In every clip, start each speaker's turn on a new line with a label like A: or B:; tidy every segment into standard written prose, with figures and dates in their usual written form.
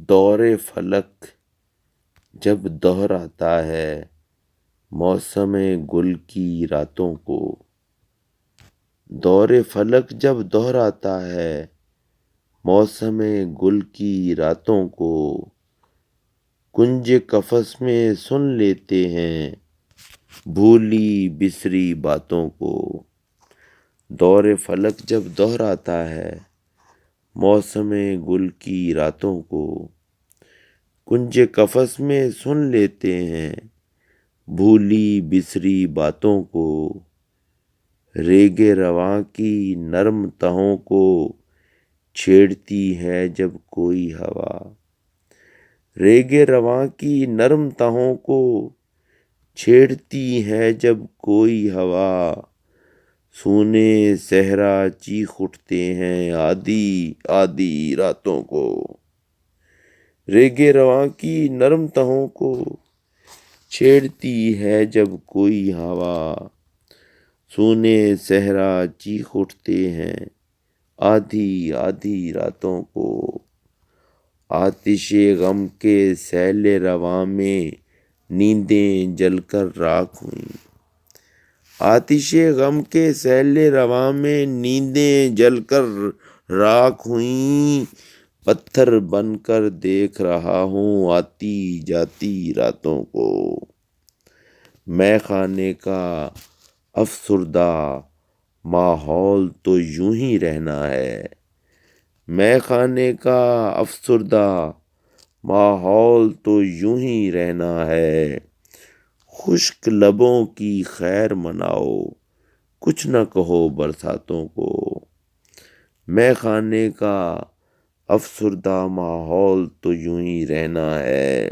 A: دور فلک جب دہراتا ہے موسم گل کی راتوں کو، دور فلک جب دہراتا ہے موسم گل کی راتوں کو، کنج قفس میں سن لیتے ہیں بھولی بسری باتوں کو۔ دور فلک جب دہراتا ہے موسم گل کی راتوں کو، کنج قفس میں سن لیتے ہیں بھولی بسری باتوں کو۔ ریگ رواں کی نرم تہوں کو چھیڑتی ہے جب کوئی ہوا، ریگ رواں کی نرم تہوں کو چھیڑتی ہے جب کوئی ہوا۔ سونے صحرا چیخ اٹھتے ہیں آدھی آدھی راتوں کو، ریگ رواں کی نرم تہوں کو چھیڑتی ہے جب کوئی ہوا۔ سونے صحرا چیخ اٹھتے ہیں آدھی آدھی راتوں کو۔ آتش غم کے سیل رواں میں نیندیں جل کر راکھ ہوئیں، آتش غم کے سیل رواں میں نیندیں جل کر راکھ ہوئیں۔ پتھر بن کر دیکھ رہا ہوں آتی جاتی راتوں کو۔ مے خانے کا افسردہ ماحول تو یوں ہی رہنا ہے، مے خانے کا افسردہ ماحول تو یوں ہی رہنا ہے۔ خشک لبوں کی خیر مناؤ کچھ نہ کہو برساتوں کو، مے خانے کا افسردہ ماحول تو یوں ہی رہنا ہے۔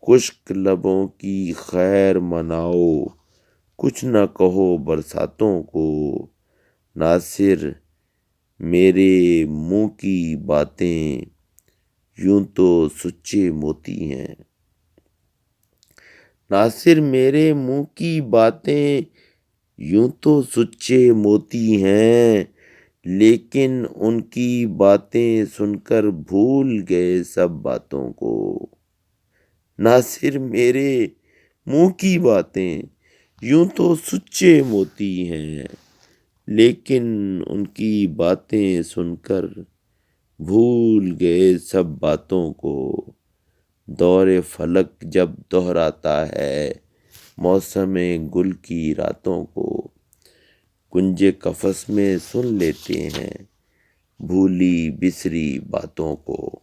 A: خشک لبوں کی خیر مناؤ کچھ نہ کہو برساتوں کو۔ ناصر میرے منہ کی باتیں یوں تو سچے موتی ہیں، ناصر میرے منہ کی باتیں یوں تو سچے موتی ہیں، لیکن ان کی باتیں سن کر بھول گئے سب باتوں کو۔ ناصر میرے منہ کی باتیں یوں تو سچے موتی ہیں، لیکن ان کی باتیں سن کر بھول گئے سب باتوں کو۔ دور فلک جب دہراتا ہے موسم گل کی راتوں کو، کنج قفس میں سن لیتے ہیں بھولی بسری باتوں کو۔